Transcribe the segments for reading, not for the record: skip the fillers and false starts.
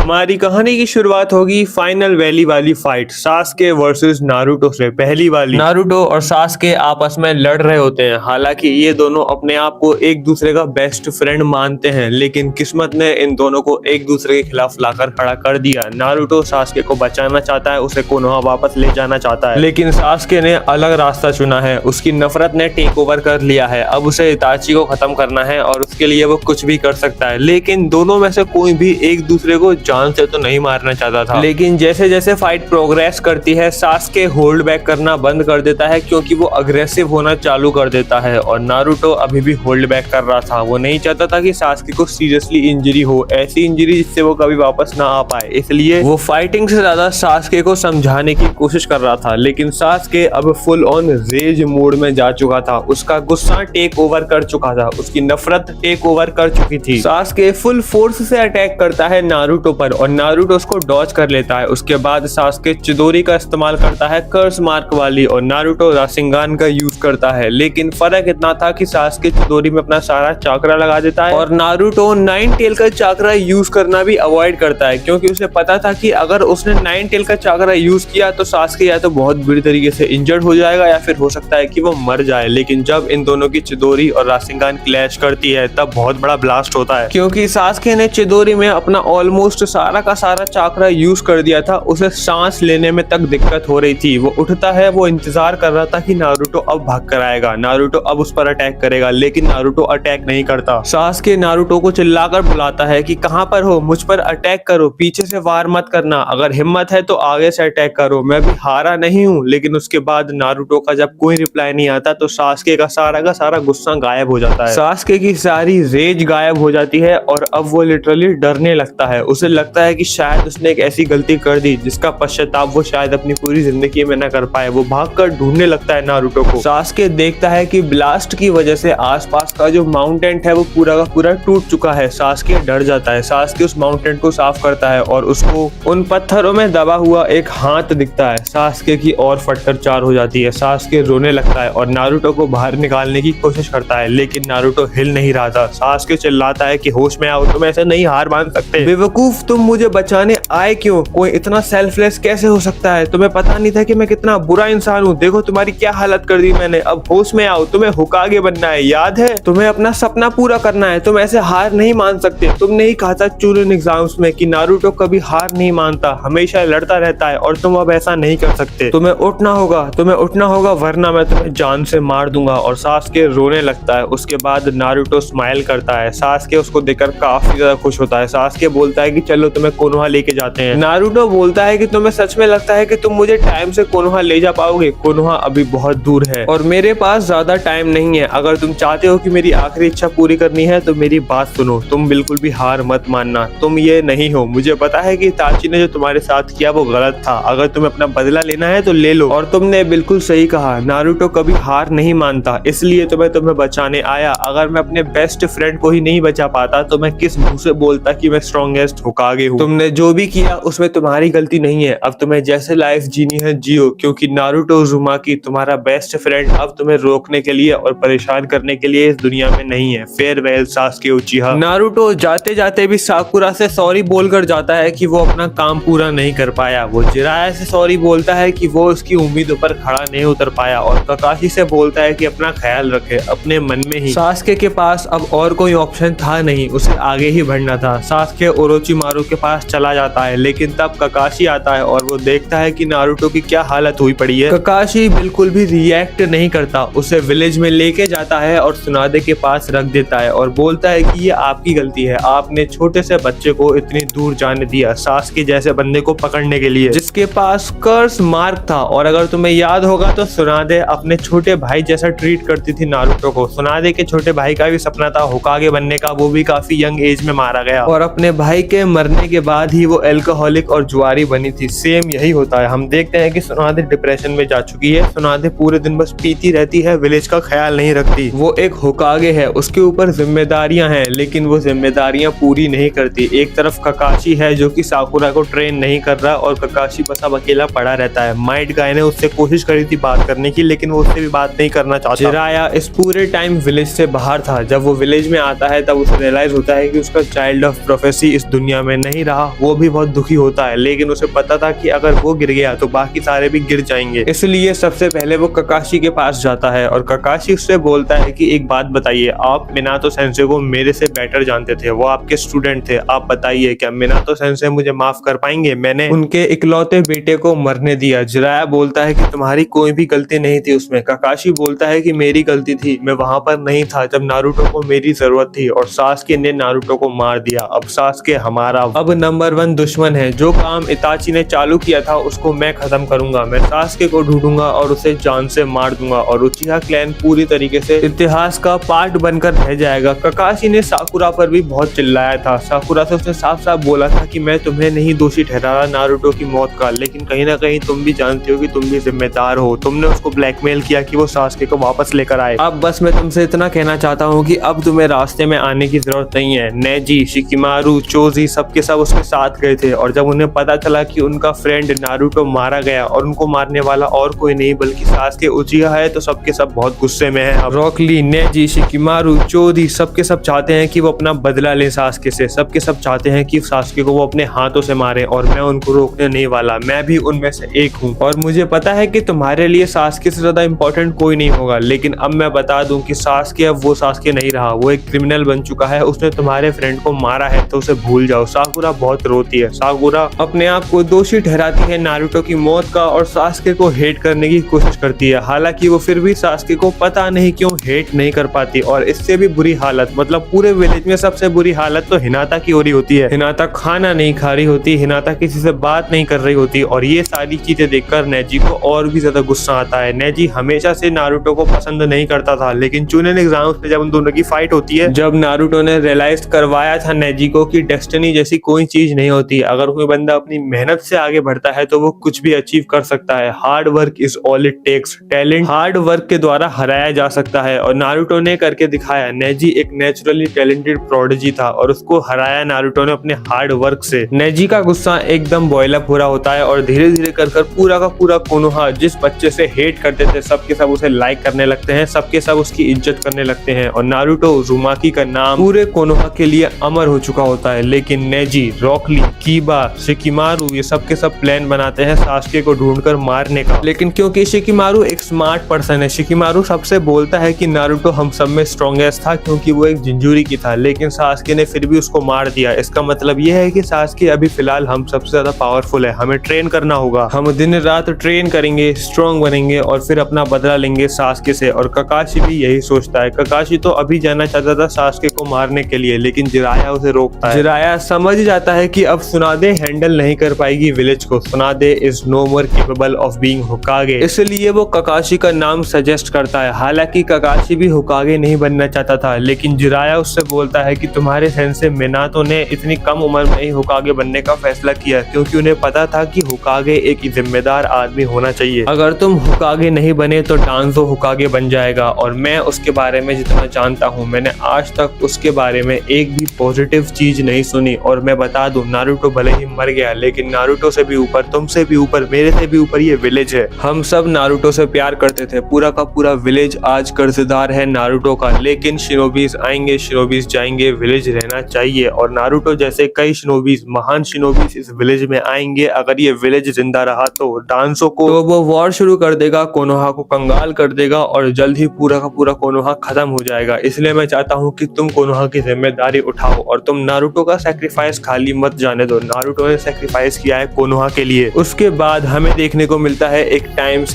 हमारी कहानी की शुरुआत होगी फाइनल वैली वाली फाइट सास्के वर्सेस नारुतो से। पहली वाली, नारुतो और सास्के आपस में लड़ रहे होते हैं। हालांकि ये दोनों अपने आप को एक दूसरे का बेस्ट फ्रेंड मानते हैं, लेकिन किस्मत ने इन दोनों को एक दूसरे के खिलाफ लाकर खड़ा कर दिया। नारुतो सास्के को बचाना चाहता है, उसे कोनोहा वापस ले जाना चाहता है, लेकिन सास्के ने अलग रास्ता चुना है। उसकी नफरत ने टेक ओवर कर लिया है। अब उसे इताची को खत्म करना है और उसके लिए वो कुछ भी कर सकता है। लेकिन दोनों में से कोई भी एक दूसरे को जान से तो नहीं मारना चाहता था। लेकिन जैसे जैसे फाइट प्रोग्रेस करती है, सास्के होल्ड बैक करना बंद कर देता है क्योंकि वो अग्रेसिव होना चालू कर देता है। और नारुतो अभी भी होल्ड बैक कर रहा था। वो नहीं चाहता था कि सास्के को सीरियसली इंजरी हो, ऐसी इंजरी जिससे वो कभी वापस ना आ पाए। इसलिए वो फाइटिंग से ज्यादा सास्के को समझाने की कोशिश कर रहा था। लेकिन सास्के अब फुल ऑन रेज मोड में जा चुका था। उसका गुस्सा टेक ओवर कर चुका था, उसकी नफरत टेक ओवर कर चुकी थी। सास्के फुल फोर्स से अटैक करता है नारुतो पर और नारुतो उसको डॉज कर लेता है। उसके बाद सास्के चिदोरी का इस्तेमाल करता है कर्स मार्क वाली, और नारुतो राशिंगान का यूज करता है। लेकिन फर्क इतना था कि सास्के चिदोरी में अपना सारा चाकरा लगा देता है और नारुतो नाइन टेल का चाकरा यूज करना भी अवॉइड करता है, क्योंकि उसे पता था कि अगर उसने नाइन टेल का चाकरा यूज किया तो सास्के या तो बहुत बुरी तरीके से इंजर्ड हो जाएगा या फिर हो सकता है कि वो मर जाए। लेकिन जब इन दोनों की चिदोरी और राशिंगान क्लैश करती है तब बहुत बड़ा ब्लास्ट होता है, क्योंकि सास्के ने चिदोरी में अपना ऑलमोस्ट सारा का सारा चाकरा यूज कर दिया था। उसे सांस लेने में तक दिक्कत हो रही थी। वो उठता है, वो इंतजार कर रहा था कि नारुतो अब भाग कर आएगा, नारुतो अब उस पर अटैक करेगा, लेकिन नारुतो अटैक नहीं करता। सास्के नारुतो को चिल्लाकर बुलाता है कि कहां पर हो, मुझ पर अटैक करो, पीछे से वार मत करना, अगर हिम्मत है तो आगे से अटैक करो, मैं भी हारा नहीं हूँ। लेकिन उसके बाद नारुतो का जब कोई रिप्लाई नहीं आता तो सास्के का सारा गुस्सा गायब हो जाता है। सास्के की सारी रेज गायब हो जाती है और अब वो लिटरली डरने लगता है। उसे लगता है कि शायद उसने एक ऐसी गलती कर दी जिसका पश्चाताप वो शायद अपनी पूरी जिंदगी में न कर पाए। वो भागकर ढूंढने लगता है नारुतो को। सास्के देखता है कि ब्लास्ट की वजह से आसपास का जो माउंटेन है वो पूरा का पूरा टूट चुका है। सास्के डर जाता है। सास्के उस माउंटेन को साफ करता है और उसको उन पत्थरों में दबा हुआ एक हाथ दिखता है। सास्के की और फटकर चार हो जाती है। सास्के रोने लगता है और नारुतो को बाहर निकालने की कोशिश करता है, लेकिन नारुतो हिल नहीं रहा था। सास्के चिल्लाता है कि होश में आओ, तुम ऐसे नहीं हार मान सकते, बेवकूफ, तुम मुझे बचाने आए क्यों? कोई इतना सेल्फलेस कैसे हो सकता है? तुम्हें पता नहीं था कि मैं कितना बुरा इंसान हूँ? देखो तुम्हारी क्या हालत कर दी मैंने, अब होश में आओ, तुम्हें होकागे बनना है, याद है? तुम्हें अपना सपना पूरा करना है, तुम ऐसे हार नहीं मान सकते। तुमने ही कहा था चूरन एग्जाम्स में कि नारुतो कभी हार नहीं मानता, हमेशा लड़ता रहता है, और तुम अब ऐसा नहीं कर सकते। तुम्हें उठना होगा वरना मैं तुम्हें जान से मार दूंगा। और सास्के रोने लगता है। उसके बाद नारुतो स्माइल करता है। सास्के उसको देखकर काफी ज्यादा खुश होता है। सास्के बोलता है कि चलो तुम्हें कोनोहा लेके जाते हैं। नारुतो बोलता है कि तुम्हें सच में लगता है कि तुम मुझे टाइम से कोनोहा ले जा पाओगे? कोनोहा अभी बहुत दूर है और मेरे पास ज्यादा टाइम नहीं है। अगर तुम चाहते हो कि मेरी आखिरी इच्छा पूरी करनी है तो मेरी बात सुनो, तुम बिल्कुल भी हार मत मानना, तुम ये नहीं हो। मुझे पता है कि इताची ने जो तुम्हारे साथ किया वो गलत था, अगर तुम्हें अपना बदला लेना है तो ले लो। और तुमने बिल्कुल सही कहा, नारुतो कभी हार नहीं मानता, इसलिए तो मैं तुम्हें बचाने आया। अगर मैं अपने बेस्ट फ्रेंड को ही नहीं बचा पाता तो मैं किस मुंह से बोलता कि मैं स्ट्रॉन्गेस्ट होकागे हूँ। तुमने जो भी किया उसमें तुम्हारी गलती नहीं है। अब तुम्हें जैसे लाइफ जीनी है जियो, क्योंकि नारुतो उज़ुमाकी तुम्हारा बेस्ट फ्रेंड अब तुम्हें रोकने के लिए और परेशान करने के लिए इस दुनिया में नहीं है। Farewell Sasuke उचिहा। नारुतो जाते जाते भी साकुरा से सॉरी बोलकर जाता है कि वो अपना काम पूरा नहीं कर पाया। वो जिराया से सॉरी बोलता है कि वो उसकी उम्मीदों पर खड़ा नहीं उतर पाया, और ककाशी से बोलता है कि अपना ख्याल रखे। अपने मन में ही सास्के के पास अब और कोई ऑप्शन था नहीं, उसे आगे ही बढ़ना था। सास्के ओरोचिमारू के पास चला जाता है, लेकिन तब ककाशी आता है और वो देखता है कि नारुतो की क्या हालत हुई पड़ी है। ककाशी बिल्कुल भी रिएक्ट नहीं करता, उसे विलेज में लेके जाता है और सुनादे के पास रख देता है और बोलता है कि ये आपकी गलती है, आपने छोटे से बच्चे को इतनी दूर जाने दिया सास्के जैसे बंदे को पकड़ने के लिए जिसके पास कर्स मार्क था। और अगर तुम्हें याद होगा तो सुनादे अपने छोटे भाई जैसा ट्रीट करती थी नारुतो को। सुनादे के छोटे भाई का भी सपना था होकागे बनने का, वो भी काफी यंग एज में मारा गया और अपने भाई के मरने के बाद ही वो एल्कोहलिक और जुआरी बनी थी। सेम यही होता है। हम देखते हैं कि सुनादे डिप्रेशन में जा चुकी है। सुनादे पूरे दिन बस पीती रहती है, विलेज का ख्याल नहीं रखती। वो एक होकागे है, उसके ऊपर जिम्मेदारियां हैं, लेकिन वो जिम्मेदारियां पूरी नहीं करती। एक तरफ ककाशी है जो कि साकुरा को ट्रेन नहीं कर रहा और ककाशी बस अब अकेला पड़ा रहता है। माइट गाय ने उससे कोशिश करी थी बात करने की, लेकिन वो उससे भी बात नहीं करना चाहता। जिराया इस पूरे टाइम विलेज से बाहर था। जब वो विलेज में आता है तब उसे रियलाइज होता है कि उसका चाइल्ड ऑफ प्रोफेसी इस दुनिया में में नहीं रहा वो भी बहुत दुखी होता है, लेकिन उसे पता था कि अगर वो गिर गया तो बाकी सारे भी गिर जाएंगे। इसलिए सबसे पहले वो ककाशी के पास जाता है और ककाशी उससे बोलता है कि एक बात बताइए, आप मिनातो सेंसे को मेरे से बेटर जानते थे, वो आपके स्टूडेंट थे, आप बताइए क्या मिनातो सेंसे मुझे माफ कर पाएंगे? मैंने उनके इकलौते बेटे को मरने दिया। जिराया बोलता है कि तुम्हारी कोई भी गलती नहीं थी उसमें। ककाशी बोलता है कि मेरी गलती थी, मैं वहां पर नहीं था जब नारुतो को मेरी जरूरत थी और सास्के ने नारुतो को मार दिया। अब सास्के हमारा अब नंबर 1 दुश्मन है। जो काम इताची ने चालू किया था उसको मैं खत्म करूंगा। मैं सास्के को ढूंढूंगा और उसे जान से मार दूंगा और उचिहा क्लैन पूरी तरीके से इतिहास का पार्ट बनकर रह जाएगा। ककाशी ने साकुरा पर भी बहुत चिल्लाया था। साकुरा से उसने साफ साफ बोला था कि मैं तुम्हें नहीं दोषी ठहरा रहा नारुतो की मौत का, लेकिन कहीं ना कहीं तुम भी जानते हो कि तुम भी जिम्मेदार हो। तुमने उसको ब्लैकमेल किया कि वो सास्के को वापस लेकर आए। अब बस मैं तुमसे इतना कहना चाहता हूँ कि अब तुम्हें रास्ते में आने की जरूरत नहीं है। नेजी, शिकिमारू, चोजी सबके सब उसके साथ गए थे और जब उन्हें पता चला कि उनका फ्रेंड नारुतो मारा गया और उनको मारने वाला और कोई नहीं बल्कि सास्के उचिहा है, तो सबके सब बहुत गुस्से में है। अब रॉकली, नेजी, शिकिमारू, चोजी सबके सब चाहते हैं कि वो अपना बदला ले सास्के से। सबके सब चाहते हैं कि सास्के को वो अपने हाथों से मारे और मैं उनको रोकने नहीं वाला। मैं भी उनमें से एक हूँ और मुझे पता है कि तुम्हारे लिए सास्के से ज्यादा इम्पोर्टेंट कोई नहीं होगा, लेकिन अब मैं बता दूं कि सास्के अब वो सास्के नहीं रहा। वो एक क्रिमिनल बन चुका है। उसने तुम्हारे फ्रेंड को मारा है तो उसे भूल जाओ। साकुरा बहुत रोती है। साकुरा अपने आप को दोषी ठहराती है नारुतो की मौत का और सास्के को हेट करने की कोशिश करती है। हालांकि वो फिर भी सास्के को पता नहीं क्यों हेट नहीं कर पाती। और इससे भी बुरी हालत, मतलब पूरे विलेज में सबसे बुरी हालत तो हिनाता की हो रही होती है। हिनाता खाना नहीं खा रही होती, हिनाता किसी से बात नहीं कर रही होती और ये सारी चीजें देखकर नेजी को और भी ज्यादा गुस्सा आता है। नेजी हमेशा से नारुतो को पसंद नहीं करता था, लेकिन चुनिन एग्जाम्स में जब उन दोनों की फाइट होती है, जब नारुतो ने रियलाइज करवाया था नेजी को कि डेस्टिनी जैसी कोई चीज नहीं होती, अगर कोई बंदा अपनी मेहनत से आगे बढ़ता है तो वो कुछ भी अचीव कर सकता है। Hard work is all it takes. Talent hard work के द्वारा हराया जा सकता है और नारुतो ने करके दिखाया। नेजी एक नेचुरली टैलेंटेड प्रोडिजी था और उसको हराया नारुतो ने अपने हार्ड वर्क से। नेजी का गुस्सा एकदम बॉयल अप हो रहा होता है और धीरे धीरे कर पूरा का पूरा कोनोहा जिस बच्चे से हेट करते थे सबके सब उसे लाइक करने लगते हैं, सबके सब उसकी इज्जत करने लगते हैं और नारुतो उज़ुमाकी का नाम पूरे कोनोहा के लिए अमर हो चुका होता है। लेकिन नेजी, रॉकली, कीबा, शिकिमारू ये सबके सब प्लान बनाते हैं सास्के को ढूंढकर मारने का। लेकिन क्योंकि शिकिमारू एक स्मार्ट पर्सन है, शिकिमारू सबसे बोलता है कि नारुतो हम सब में स्ट्रॉन्गेस्ट था क्योंकि वो एक जिंजूरी की था, लेकिन सास्के ने फिर भी उसको मार दिया। इसका मतलब यह है कि सास्के अभी फिलहाल हम सबसे ज्यादा पावरफुल है। हमें ट्रेन करना होगा, हम दिन रात ट्रेन करेंगे, स्ट्रॉन्ग बनेंगे और फिर अपना बदला लेंगे सास्के से। और ककाशी भी यही सोचता है। ककाशी तो अभी जाना चाहता था सास्के को मारने के लिए, लेकिन जिराया उसे रोकता है। जिराया समझ जाता है कि अब सुनादे हैंडल नहीं कर पाएगी विलेज को। Tsunade is no more capable of being Hokage, इसलिए वो ककाशी का नाम सजेस्ट करता है। हालांकि ककाशी भी होकागे नहीं बनना चाहता था, लेकिन जिराया उससे बोलता है कि तुम्हारे सेंसे मिनातो ने इतनी कम उम्र में ही होकागे बनने का फैसला किया क्योंकि उन्हें पता था कि होकागे एक जिम्मेदार आदमी होना चाहिए। अगर तुम होकागे नहीं बने तो डांजो होकागे बन जाएगा और मैं उसके बारे में जितना जानता हूँ मैंने आज तक उसके बारे में एक भी पॉजिटिव चीज नहीं सुनी। और मैं बता दूं नारुतो भले ही मर गया, लेकिन नारुतो से भी ऊपर, तुमसे भी ऊपर, मेरे से भी ऊपर ये विलेज है। हम सब नारुतो से प्यार करते थे। पूरा का पूरा विलेज आज कर्जदार है नारुतो का, लेकिन शिनोबीज आएंगे, शिनोबीज जाएंगे, विलेज रहना चाहिए। और नारुतो जैसे कई शिनोबीज, महान शिनोबीज इस विलेज में आएंगे। अगर ये विलेज जिंदा रहा तो डांसो को तो वो वॉर शुरू कर देगा, कोनोहा को कंगाल कर देगा और जल्द ही पूरा का पूरा कोनोहा खत्म हो जाएगा। इसलिए मैं चाहता हूँ कि तुम कोनोहा की जिम्मेदारी उठाओ और तुम नारुतो का सैक्रिफाइस खाली मत जाने दो। नारुतो ने सैक्रिफाइस किया है कोनोहा के लिए। उसके बाद हमें देखने को मिलता है एक टाइम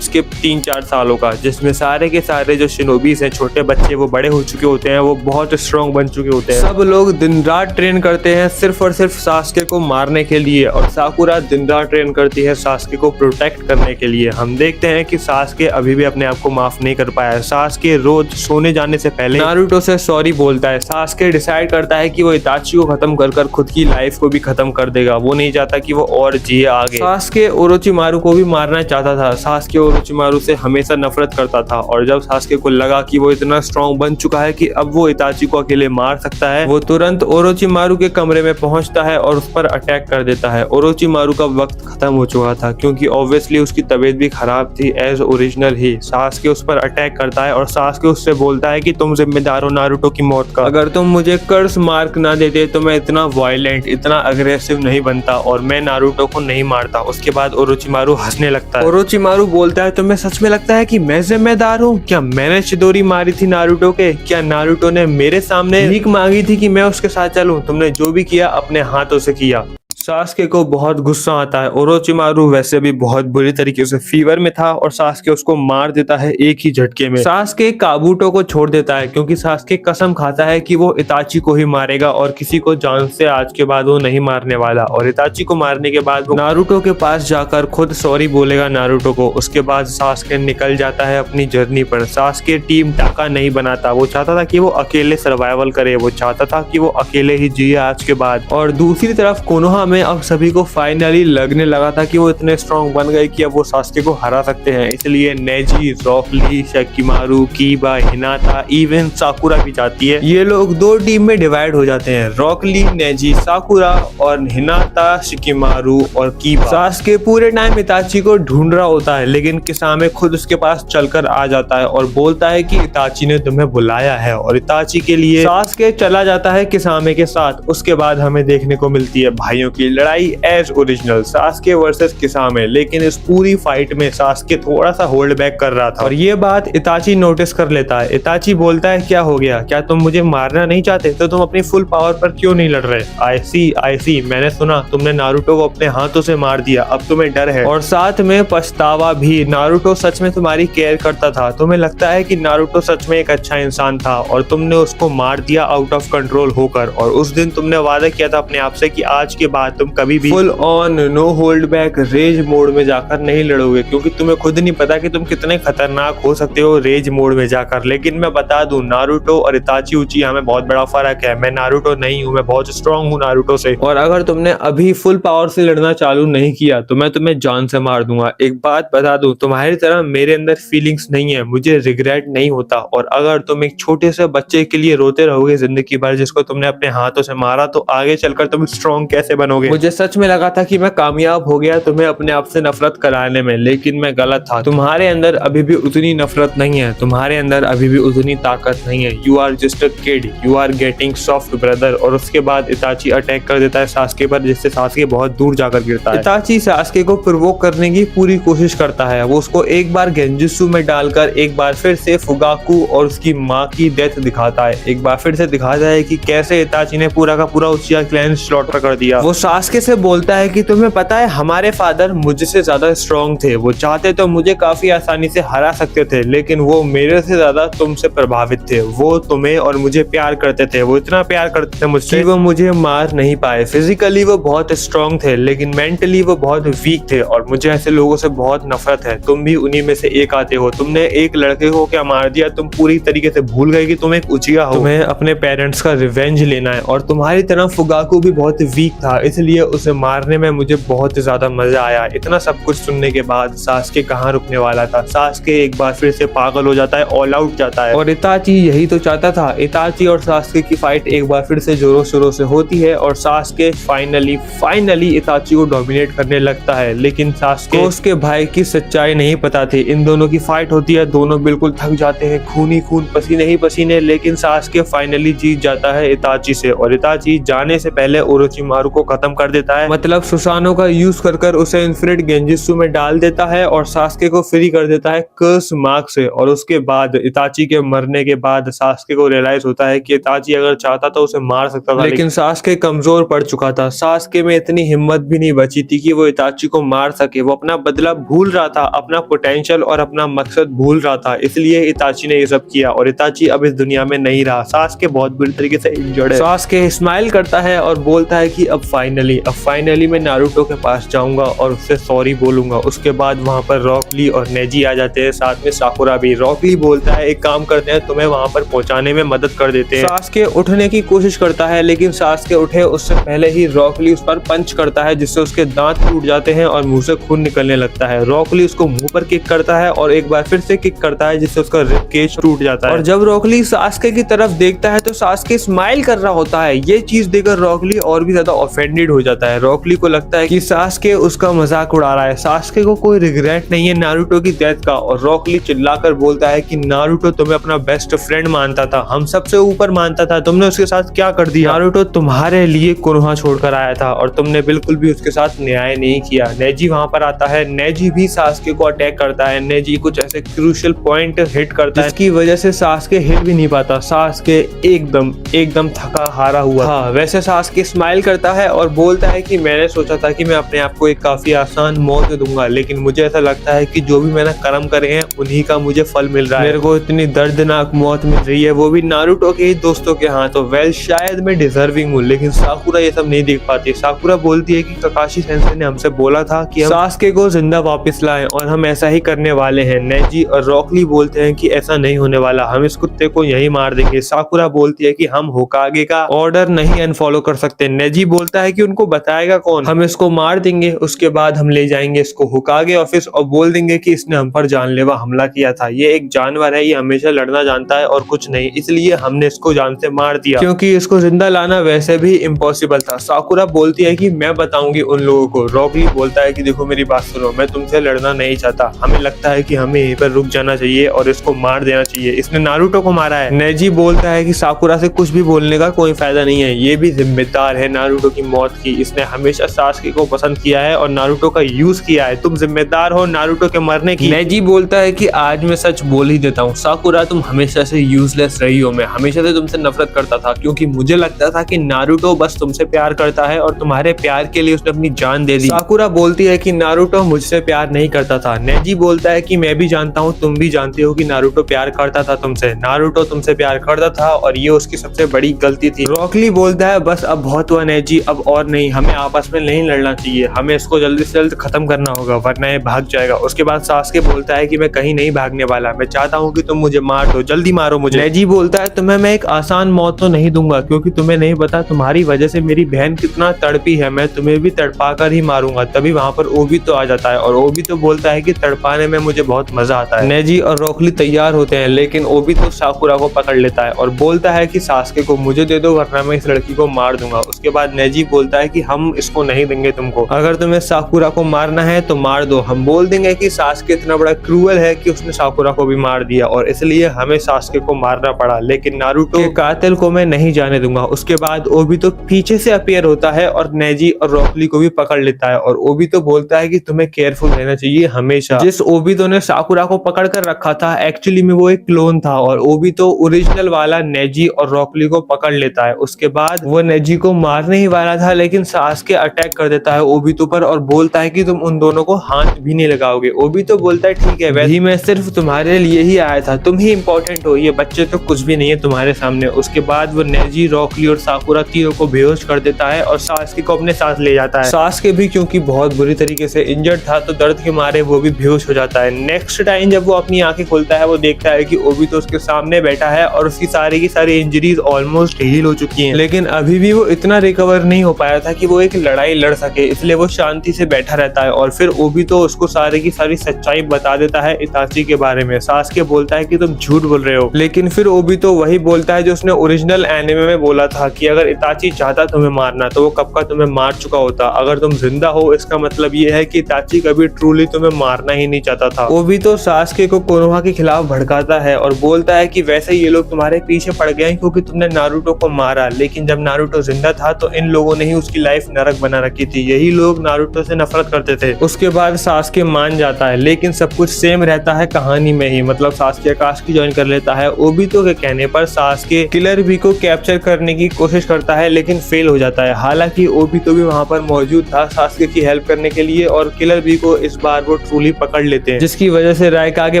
स्किप 3-4 सालों का, जिसमें सारे के सारे जो शिनोबीज हैं, छोटे बच्चे, वो बड़े हो चुके होते हैं, वो बहुत स्ट्रॉन्ग बन चुके होते हैं। सब लोग दिन रात ट्रेन करते हैं सिर्फ और सिर्फ सास्के को मारने के लिए और साकुरा दिन रात ट्रेन करती है सास्के को प्रोटेक्ट करने के लिए। हम देखते हैं कि सास्के अभी भी अपने आप को माफ नहीं कर पाया। सास्के रोज सोने जाने से पहले नारुतो से सॉरी बोलता है। सास्के डिसाइड करता है कि वो इताची को खत्म कर खुद की लाइफ को भी खत्म कर देगा। वो नहीं चाहता कि वो और जिए आगे। सास्के ओरोचिमारू को भी मारना चाहता था। सास्के ओरोचिमारू से हमेशा नफरत करता था और जब सास्के को लगा कि वो इतना स्ट्रॉन्ग बन चुका है कि अब वो इताची को अकेले मार सकता है, वो तुरंत ओरोचिमारू के कमरे में पहुंचता है और उस पर अटैक कर देता है। ओरोचिमारू का वक्त खत्म हो चुका था क्योंकि ऑब्वियसली उसकी तबीयत भी खराब थी एज ओरिजिनल ही। सास्के उस पर अटैक करता है और सास्के उससे बोलता है कि तुम जिम्मेदार हो नारुतो की मौत का। अगर तुम मुझे कर्स मार्क ना देते तो मैं इतना वायलेंट, इतना अग्रेसिव नहीं बनता और मैं नारुतो को नहीं मारता। उसके बाद ओरोचिमारू हंसने लगता है। ओरोचिमारू बोलता है तुम्हें सच में लगता है कि मैं जिम्मेदार हूँ? क्या मैंने चिदोरी मारी थी नारुतो के? क्या नारुतो ने मेरे सामने भीख मांगी थी कि मैं उसके साथ चलूं? तुमने जो भी किया अपने हाथों से किया। सास्के को बहुत गुस्सा आता है। ओरोचिमारू वैसे भी बहुत बुरी तरीके से फीवर में था और सास्के उसको मार देता है एक ही झटके में। सास्के काबूटो को छोड़ देता है क्योंकि सास्के कसम खाता है कि वो इताची को ही मारेगा और किसी को जान से आज के बाद वो नहीं मारने वाला। और इताची को मारने के बाद वो नारुतो के पास जाकर खुद सॉरी बोलेगा नारुतो को। उसके बाद सास्के निकल जाता है अपनी जर्नी पर। सास्के टीम टाका नहीं बनाता। वो चाहता था कि वो अकेले सर्वाइवल करे, वो चाहता था कि वो अकेले ही जिए आज के बाद। और दूसरी तरफ कोनोहा में अब सभी को फाइनली लगने लगा था कि वो इतने स्ट्रॉन्ग बन गए कि अब वो सास्के को हरा सकते हैं। इसलिए नेजी, रॉक ली, शेकिमारू, कीबा, हिनाता, इवन साकुरा भी जाती है। ये लोग दो टीम में डिवाइड हो जाते हैं, रॉक ली, नेजी, साकुरा और हिनाता, शिकिमारू और कीबा। सास्के पूरे टाइम इताची को ढूंढ रहा होता है लेकिन किसामे खुद उसके पास चलकर आ जाता है और बोलता है कि इताची ने तुम्हें बुलाया है। और इताची के लिए सास्के चला जाता है किसामे के साथ। उसके बाद हमें देखने को मिलती है भाइयों की लड़ाई एज ओरिजिनल, सास्के वर्सेस किसामे। लेकिन इस पूरी फाइट में सास्के थोड़ा सा होल्ड बैक कर रहा था और ये बात इताची नोटिस कर लेता है। इताची बोलता है क्या हो गया? क्या तुम मुझे मारना नहीं चाहते? तो तुम अपनी फुल पावर पर क्यों नहीं लड़ रहे? आई सी मैंने सुना तुमने नारुतो को अपने हाथों से मार दिया, अब तुम्हें डर है और साथ में पछतावा भी। नारुतो सच में तुम्हारी केयर करता था। तुम्हें लगता है कि नारुतो सच में एक अच्छा इंसान था और तुमने उसको मार दिया आउट ऑफ कंट्रोल होकर। और उस दिन तुमने वादा किया था अपने आप से कि आज के बाद तुम कभी भी full on no hold back rage mode में जाकर नहीं लड़ोगे क्योंकि तुम्हें खुद नहीं पता कि तुम कितने खतरनाक हो सकते हो रेज मोड में जाकर। लेकिन मैं बता दूं, नारुतो और इताची उचिहा में बहुत बड़ा फर्क है। मैं नारुतो नहीं हूँ, मैं बहुत स्ट्रॉन्ग हूँ नारुतो से। और अगर तुमने अभी फुल पावर से लड़ना चालू नहीं किया तो मैं तुम्हें जान से मार दूंगा। एक बात बता दूं, तुम्हारी तरह मेरे अंदर फीलिंग्स नहीं है, मुझे रिग्रेट नहीं होता। और अगर तुम एक छोटे से बच्चे के लिए रोते रहोगे जिंदगी भर जिसको तुमने अपने हाथों से मारा, तो आगे चलकर तुम स्ट्रॉन्ग कैसे बनोगे? मुझे सच में लगा था कि मैं कामयाब हो गया तुम्हें अपने आप से नफरत कराने में, लेकिन मैं गलत था। तुम्हारे अंदर अभी भी उतनी नफरत नहीं है, तुम्हारे अंदर अभी भी उतनी ताकत नहीं है। You are just a kid, you are getting soft brother. और उसके बाद इताची अटैक कर देता है सास्के पर, जिससे सास्के बहुत दूर जाकर गिरता है। इताची सास्के को प्रोवोक करने की पूरी कोशिश करता है। वो उसको एक बार गेंजुत्सु में डालकर एक बार फिर से फुगाकू और उसकी माँ की डेथ दिखाता है। एक बार फिर से दिखाता है कि कैसे इताची ने पूरा का पूरा उचिहा क्लैन स्लॉटर कर दिया। वो सास्के से बोलता है कि तुम्हें पता है हमारे फादर मुझसे ज्यादा स्ट्रॉन्ग थे, वो चाहते तो मुझे काफी आसानी से हरा सकते थे, लेकिन वो मेरे से ज्यादा तुमसे प्रभावित थे। वो तुम्हें और मुझे प्यार करते थे, वो इतना प्यार करते थे मुझसे, वो मुझे मार नहीं पाए। फिजिकली वो बहुत स्ट्रॉन्ग थे लेकिन मेंटली वो बहुत वीक थे और मुझे ऐसे लोगों से बहुत नफरत है। तुम भी उन्हीं में से एक आते हो। तुमने एक लड़के को क्या मार दिया, तुम पूरी तरीके से भूल गए कि तुम एक उचिहा हो। तुम्हें अपने पेरेंट्स का रिवेंज लेना है। और तुम्हारी तरह फुगाकू भी बहुत वीक था, इसलिए उसे मारने में मुझे बहुत ज्यादा मजा आया। इतना सब कुछ सुनने के बाद सास्के कहाँ रुकने वाला था। सास्के एक बार फिर से पागल हो जाता है, ऑल आउट जाता है। और इताची यही तो चाहता था। इताची और सास्के की फाइट एक बार फिर से जोरों शोरों से होती है और सास्के फाइनली इताची को डोमिनेट करने लगता है। लेकिन सास्के को उसके भाई की सच्चाई नहीं पता थी। इन दोनों की फाइट होती है, दोनों बिल्कुल थक जाते हैं, खून ही खून, पसीने ही पसीने। लेकिन सास्के फाइनली जीत जाता है इताची से और इताची जाने से पहले ओरोचिमारू को खत्म कर देता है। मतलब सुसानो का यूज कर उसे इन्फिनिट गेंजुत्सु में डाल देता है और सास्के को फ्री कर देता है कर्स मार्क से। और उसके बाद इताची के मरने के बाद सास्के को रियलाइज होता है कि इताची अगर चाहता तो उसे मार सकता था, लेकिन सास्के कमजोर पड़ चुका था। सास्के में इतनी हिम्मत भी नहीं बची थी कि वो इताची को मार सके। वो अपना बदला भूल रहा था, अपना पोटेंशियल और अपना मकसद भूल रहा था, इसलिए इताची ने ये सब किया। और इताची अब इस दुनिया में नहीं रहा। सास्के बहुत बुरी तरीके से इंजर्ड है। सास्के स्माइल करता है और बोलता है कि अब फाइनली मैं नारुतो के पास जाऊंगा और उससे सॉरी बोलूंगा। उसके बाद वहां पर रॉक ली और नेजी आ जाते हैं, साथ में साकुरा भी। रॉक ली बोलता है एक काम करते हैं, तुम्हें वहां पर पहुंचाने में मदद कर देते हैं। सास्के उठने की कोशिश करता है लेकिन सास्के उठे उससे पहले ही रॉक ली उस पर पंच करता है, जिससे उसके दांत टूट जाते हैं और मुंह से खून निकलने लगता है। रॉक ली उसको मुंह पर किक करता है और एक बार फिर से किक करता है, जिससे उसका रिब केज टूट जाता है। और जब रॉक ली सास्के की तरफ देखता है तो सास्के स्माइल कर रहा होता है। ये चीज देखकर रॉक ली और भी ज्यादा ऑफेंडेड डिवाइडेड हो जाता है। रॉक ली को लगता है कि सास्के उसका मजाक उड़ा रहा है। सास्के को कोई रिग्रेट नहीं है नारुतो की डेथ का और रॉक ली चिल्लाकर बोलता है कि नारुतो तुम्हें अपना बेस्ट फ्रेंड मानता था, हम सबसे ऊपर मानता था, तुमने उसके साथ क्या कर दिया? नारुतो तुम्हारे लिए कोनोहा छोड़कर आया था और तुमने बिल्कुल भी उसके साथ न्याय नहीं किया। नेजी वहां पर आता है। नेजी भी सास्के को अटैक करता है। नेजी कुछ ऐसे क्रूशियल पॉइंट हिट करता है जिसकी वजह से सास्के हिट भी नहीं पाता। सास्के एकदम थका हारा हुआ था। वैसे सास्के स्माइल करता है और बोलता है कि मैंने सोचा था कि मैं अपने आप को एक काफी आसान मौत दूंगा, लेकिन मुझे ऐसा लगता है कि जो भी मैंने कर्म करे हैं उन्हीं का मुझे फल मिल रहा है। मेरे को इतनी दर्दनाक मौत मिल रही है, वो भी नारुतो के ही दोस्तों के हाथों। वेल शायद मैं डिजर्विंग हूँ, लेकिन साकुरा ये सब नहीं देख पाती। साकुरा बोलती है कि काकाशी सेंसेई ने हमसे बोला था कि हम सास्के को जिंदा वापस लाएं और हम ऐसा ही करने वाले हैं। नेजी और रॉक ली बोलते हैं कि ऐसा नहीं होने वाला, हम इस कुत्ते को यही मार देंगे। साकुरा बोलती है कि हम होकागे का ऑर्डर नहीं अनफॉलो कर सकते। नेजी बोलता है कि उनको बताएगा कौन, हम इसको मार देंगे, उसके बाद हम ले जाएंगे इसको होकागे ऑफिस और बोल देंगे कि इसने हम पर जानलेवा हमला किया था। ये एक जानवर है, ये हमेशा लड़ना जानता है और कुछ नहीं, इसलिए हमने इसको जान से मार दिया, क्योंकि इसको जिंदा लाना वैसे भी इम्पॉसिबल था। साकुरा बोलती है कि मैं बताऊंगी उन लोगों को। रॉक ली बोलता है कि देखो मेरी बात सुनो, मैं तुमसे लड़ना नहीं चाहता, हमें लगता है कि हमें यहीं पर रुक जाना चाहिए और इसको मार देना चाहिए, इसने नारुतो को मारा है। नेजी बोलता है कि साकुरा से कुछ भी बोलने का कोई फायदा नहीं है, ये भी जिम्मेदार है नारुतो की मौत की, इसने हमेशा सास्के को पसंद किया है और नारुतो का यूज किया है, तुम जिम्मेदार हो नारुतो के मरने की। नेजी बोलता है कि आज मैं सच बोल ही देता हूँ, साकुरा तुम हमेशा से यूजलेस रही हो, मैं हमेशा से तुमसे नफरत करता था क्योंकि मुझे लगता था कि नारुतो बस तुमसे प्यार करता है और तुम्हारे प्यार के लिए उसने अपनी जान दे दी। साकुरा बोलती है कि नारुतो मुझसे प्यार नहीं करता था। नेजी बोलता है कि मैं भी जानता हूँ, तुम भी जानते हो कि नारुतो प्यार करता था तुमसे, नारुतो तुमसे प्यार करता था और ये उसकी सबसे बड़ी गलती थी। रॉक ली बोलता है बस अब बहुत हुआ नेजी, अब और नहीं, हमें आपस में नहीं लड़ना चाहिए, हमें इसको जल्दी से जल्द खत्म करना होगा वरना ये भाग जाएगा। उसके बाद सास्के बोलता है कि मैं कहीं नहीं भागने वाला, मैं चाहता हूँ कि तुम मुझे मार दो, जल्दी मारो मुझे। नेजी बोलता है तुम्हें मैं एक आसान मौत तो नहीं दूंगा क्योंकि तुम्हें नहीं पता तुम्हारी वजह से मेरी बहन कितना तड़पी है, मैं तुम्हें भी तड़पा कर ही मारूंगा। तभी वहां पर ओबितो आ जाता है और ओबितो बोलता है कि तड़पाने में मुझे बहुत मजा आता है। नेजी और रॉक ली तैयार होते हैं लेकिन ओबितो साकुरा को पकड़ लेता है और बोलता है कि सास्के को मुझे दे दो वरना मैं इस लड़की को मार दूंगा। उसके बाद नेजी बोलता है कि हम इसको नहीं देंगे तुमको, अगर तुम्हें साकुरा को मारना है तो मार दो, हम बोल देंगे कि सास्के इतना बड़ा क्रूअल है कि उसने साकुरा को भी मार दिया और इसलिए हमें सास्के को मारना पड़ा, लेकिन नारुतो के कातिल को मैं नहीं जाने दूंगा। उसके बाद ओबितो पीछे से अपीयर होता है और नेजी और रॉक ली को भी पकड़ लेता है और ओबितो बोलता है कि तुम्हें केयरफुल रहना चाहिए हमेशा। जिस ओबितो ने साकुरा को पकड़ कर रखा था एक्चुअली में वो एक क्लोन था और ओबितो ओरिजिनल वाला नेजी और रॉक ली को पकड़ लेता है। उसके बाद वो नेजी को मारने ही वाला था लेकिन सास्के अटैक कर देता है ओबितो पर और बोलता है कि तुम उन दोनों को हाथ भी नहीं लगाओगे। ओबितो बोलता है ठीक है, वैसे मैं सिर्फ तुम्हारे लिए ही आया था, तुम ही इंपॉर्टेंट हो, ये बच्चे तो कुछ भी नहीं है तुम्हारे सामने। उसके बाद वो नेजी, रॉक ली और साकुरा तीनों को बेहोश कर देता है और सास्के को अपने साथ ले जाता है। सास्के भी क्योंकि बहुत बुरी तरीके से इंजर्ड था तो दर्द के मारे वो भी बेहोश हो जाता है। नेक्स्ट टाइम जब वो अपनी आंखें खोलता है वो देखता है कि ओबितो उसके सामने बैठा है और उसकी सारी की सारी इंजरीज ऑलमोस्ट हील हो चुकी हैं, लेकिन अभी भी वो इतना रिकवर नहीं हो पाया था कि वो एक लड़ाई लड़ सके, इसलिए वो शांति से बैठा रहता है और फिर ओबितो उसको सारी की सारी सच्चाई बता देता है इताची के बारे में। सास्के बोलता है कि तुम झूठ बोल रहे हो, लेकिन फिर ओबितो वही बोलता है जो उसने ओरिजिनल एनिमे में बोला था कि अगर इताची चाहता तुम्हें मारना तो वो कब का तुम्हें मार चुका होता, अगर तुम जिंदा हो इसका मतलब ये है कि इताची कभी ट्रूली तुम्हें मारना ही नहीं चाहता था। ओबितो सास्के को कोनोहा के खिलाफ भड़काता है और बोलता है कि वैसे ये लोग तुम्हारे पीछे पड़ गए हैं क्योंकि तुमने नारुतो को मारा, लेकिन जब नारुतो जिंदा था तो इन लोगों ने ही उसकी लाइफ नरक बना रखी थी, यही लोग नारुतो से नफरत करते थे। उसके बाद सास्के मान जाता है लेकिन सब कुछ सेम रहता है कहानी में ही, मतलब सास्के आकाशी ज्वाइन कर लेता है। ओबितो के कहने पर सास्के किलर बी को कैप्चर करने की कोशिश करता है लेकिन फेल हो जाता है। हालांकि ओबितो भी वहां पर मौजूद था सास्के की हेल्प करने के लिए और किलर बी को इस बार वो ट्रूली पकड़ लेते हैं, जिसकी वजह से रायकागे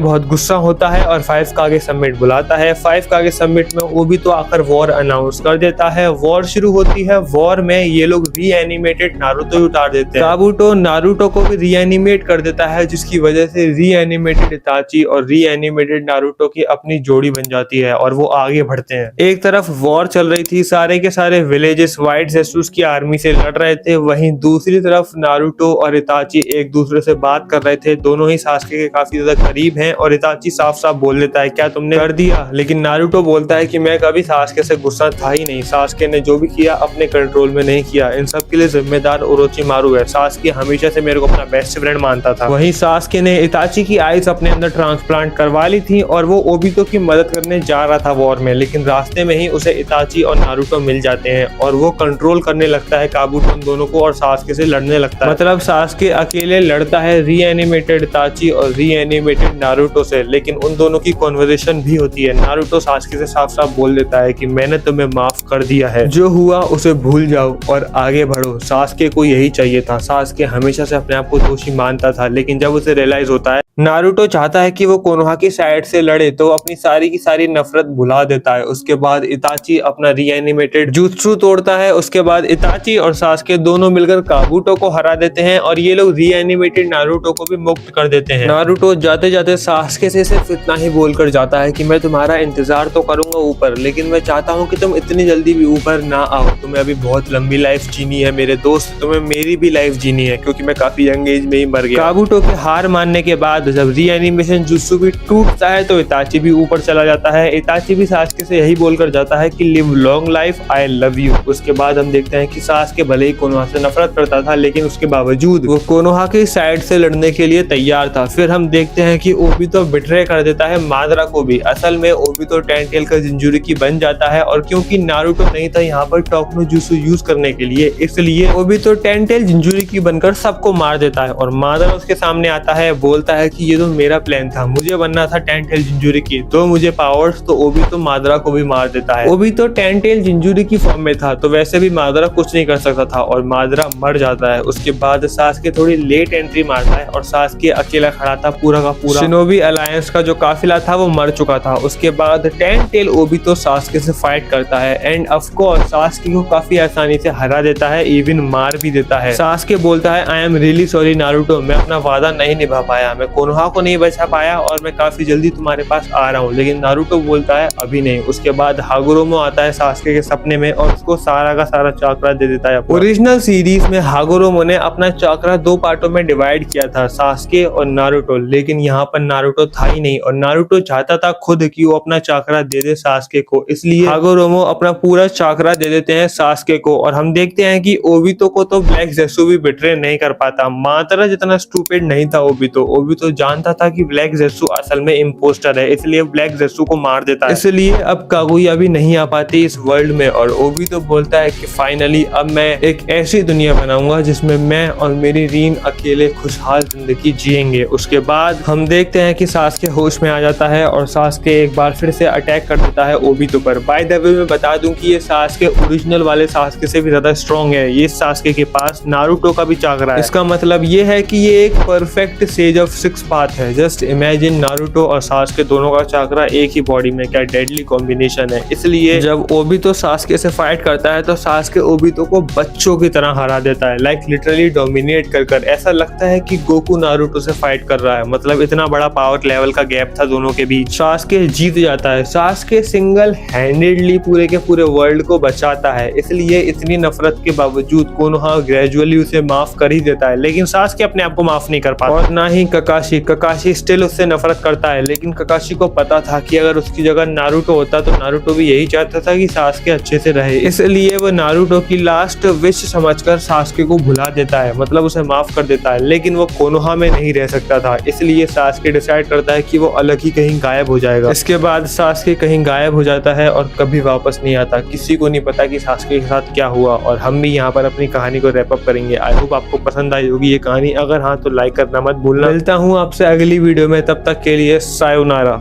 बहुत गुस्सा होता है और 5 कागे समिट बुलाता है। 5 कागे समिट में ओबितो आकर वॉर अनाउंस कर देता है। वॉर शुरू होती है। वॉर में ये लोग रीएनिमेटेड नारुतो उतार देते हैं। काबुटो नारुतो को भी रीएनिमेट कर देता है जिसकी वजह से रीएनिमेटेड इताची और रीएनिमेटेड नारुतो की अपनी जोड़ी बन जाती है और वो आगे बढ़ते हैं। एक तरफ वॉर चल रही थी, सारे के सारे विलेजेस व्हाइट जेसुस की आर्मी से लड़ रहे थे, वहीं दूसरी तरफ नारुतो और इताची एक दूसरे से बात कर रहे थे। दोनों ही सास्के के काफी ज्यादा करीब हैं और इताची साफ साफ बोल लेता है क्या तुमने कर दिया, लेकिन नारुतो बोलता है कि मैं कभी सास्के से गुस्सा था ही नहीं, सास्के ने जो भी किया अपने कंट्रोल में नहीं किया, इन सब के लिए जिम्मेदार ओरोचिमारू है। सास्के हमेशा से मेरे को अपना बेस्ट फ्रेंड मानता था। वहीं सास्के ने इताची की आइज अपने अंदर ट्रांसप्लांट करवा ली थी और वो ओबितो की मदद करने जा रहा था वॉर में, लेकिन रास्ते में ही उसे इताची और नारुतो मिल जाते हैं और वो कंट्रोल करने लगता है काबुटो उन दोनों को और सास्के से लड़ने लगता है। मतलब सास्के अकेले लड़ता है रीएनिमेटेड इताची और रीएनिमेटेड नारुतो से, लेकिन उन दोनों की कॉन्वर्सेशन भी होती है। नारुतो सास्के से साफ साफ बोल देता है कि मैंने तुम्हें माफ कर दिया है, जो हुआ उसे भूल जाओ और आगे बढ़ो। सास्के को यही चाहिए था। सास्के हमेशा से अपने आप को दोषी मानता था, लेकिन जब उसे रियलाइज होता है नारुतो चाहता है कि वो कोनोहा की साइड से लड़े, तो अपनी सारी की सारी नफरत भुला देता है। उसके बाद इताची अपना रीएनिमेटेड जुत्सु तोड़ता है। उसके बाद इताची और सास्के दोनों मिलकर काबुटो को हरा देते हैं और ये लोग रीएनिमेटेड नारुतो को भी मुक्त कर देते हैं। नारुतो जाते जाते सास्के से सिर्फ इतना ही बोलकर जाता है कि मैं तुम्हारा इंतजार तो करूंगा ऊपर, लेकिन मैं चाहता हूँ कि तुम इतनी जल्दी भी ऊपर ना आओ। तुम्हें अभी बहुत लंबी लाइफ जीनी है मेरे दोस्त, तुम्हें मेरी भी लाइफ जीनी है, क्योंकि मैं काफी यंग एज में ही मर गया। काबुटो के हार मानने के बाद जब रीएनिमेशन जुत्सु भी टूटता है तो इताची भी ऊपर चला जाता है। इताची भी सास्के से यही बोलकर जाता है कि live long life, I love you. उसके बाद हम देखते हैं कि सास्के भले ही कोनोहा से नफरत करता था, लेकिन उसके बावजूद वो कोनोहा की साइड से लड़ने के लिए तैयार था। फिर हम देखते हैं कि ओबितो बिट्रे कर देता है मादरा को भी। असल में ओबितो टेंटेल का जिंजुरिकी बन जाता है और क्योंकि नारुतो नहीं था यहाँ पर टोक्नो जुत्सु यूज करने के लिए, इसलिए ओबितो टेंटेल जिंजुरिकी बनकर सबको मार देता है और मादरा उसके सामने आता है, बोलता है कि ये तो मेरा प्लान था, मुझे बनना था टेंटेल जिंजुरिकी, तो मुझे पावर्स। तो ओबितो मादरा को भी मार देता है। ओबितो टेंटेल जिंजुरिकी फॉर्म में था, तो वैसे भी मादरा कुछ नहीं कर सकता था और मादरा मर जाता है। उसके बाद सास्के थोड़ी लेट एंट्री मारता है और सास्के अकेला खड़ा था पूरा का पूरा। शिनोबी अलायंस का जो काफिला था वो मर चुका था। उसके बाद टेंटेल ओबितो सास्के से फाइट करता है एंड ऑफ कोर्स सास्के को काफी आसानी से हरा देता है, इवन मार भी देता है। सास्के बोलता है I am really sorry Naruto, मैं अपना वादा नहीं निभा पाया, मैं कोनोहा को नहीं बचा पाया और मैं काफी जल्दी तुम्हारे पास आ रहा हूँ। लेकिन नारुतो बोलता है अभी नहीं। उसके बाद हागुरोमो आता है सास्के के सपने में और उसको सारा का सारा चाकरा दे देता है। ओरिजिनल सीरीज में हागुरोमो ने अपना चाकरा दो पार्टों में डिवाइड किया था, सास्के और नारुतो, लेकिन यहाँ पर नारुतो था ही नहीं और नारुतो चाहता था खुद कि वो अपना चाकरा दे दे सास्के को, इसलिए हागुरोमो अपना पूरा चाकरा दे देते हैं सास्के को। और हम देखते हैं कि ओबितो को तो ब्लैक जेसु भी बिट्रे नहीं कर पाता। मादरा जितना स्टूपिड नहीं था ओबितो जानता था कि ब्लैक जेसु असल में इम्पोस्टर है, इसलिए ब्लैक जेसु को मार देता है। इसलिए अब कागुया भी नहीं आ पाती इस वर्ल्ड में और ओबितो बोलता है कि फाइनली अब मैं एक ऐसी दुनिया बनाऊंगा जिसमें मैं और मेरी रीन अकेले खुशहाल जिंदगी जिएंगे। उसके बाद हम देखते हैं कि सास्के होश में आ जाता है और सास्के एक बार फिर से अटैक कर देता है ओबितो पर। बाय द वे मैं बता दूं कि ये सास्के ओरिजिनल वाले सास्के से भी ज्यादा स्ट्रॉन्ग है। ये सास्के के पास नारुतो का भी चाकरा है। इसका मतलब ये है कि ये एक perfect sage of six path है। जस्ट इमेजिन नारुतो और सास्के दोनों का चाकरा एक ही बॉडी में, क्या डेडली कॉम्बिनेशन है। इसलिए जब ओबितो सास्के से फाइट करता है तो सास्के ओबितो को बच्चों की तरह हरा देता है, लाइक लिटरली डोमिनेट कर। ऐसा लगता है कि गोकू नारुतो से फाइट कर रहा है, मतलब इतना बड़ा पावर लेवल का गैप था दोनों के बीच। सास्के जीत जाता है। सास्के सिंगल हैंडेडली पूरे के पूरे वर्ल्ड को बचाता है, इसलिए इतनी नफरत के बावजूद कोनोहा ग्रेजुअली उसे माफ कर ही देता है, लेकिन सास्के अपने आप को माफ नहीं कर पाता। और ना ही ककाशी स्टिल उससे नफरत करता है, लेकिन ककाशी को पता था कि अगर उसकी जगह नारुतो होता तो नारुतो भी यही चाहता था कि सास्के अच्छे से रहे, इसलिए वो नारुतो की लास्ट विश समझकर सास्के को भुला देता है, मतलब उसे माफ कर देता है। लेकिन वो कोनोहा में नहीं रह सकता था, इसलिए सास्के डिसाइड करता है कि वो अलग ही कहीं गायब हो जाएगा। इसके बाद सास्के कहीं गायब हो जाता है और कभी वापस नहीं आता। किसी को नहीं पता कि सास्के के साथ क्या हुआ और हम भी यहाँ पर अपनी कहानी को रैप अप करेंगे। आई होप आपको पसंद आई होगी ये कहानी। अगर हाँ तो लाइक करना मत भूलना। मिलता हूँ आपसे अगली वीडियो में, तब तक के लिए सायोनारा।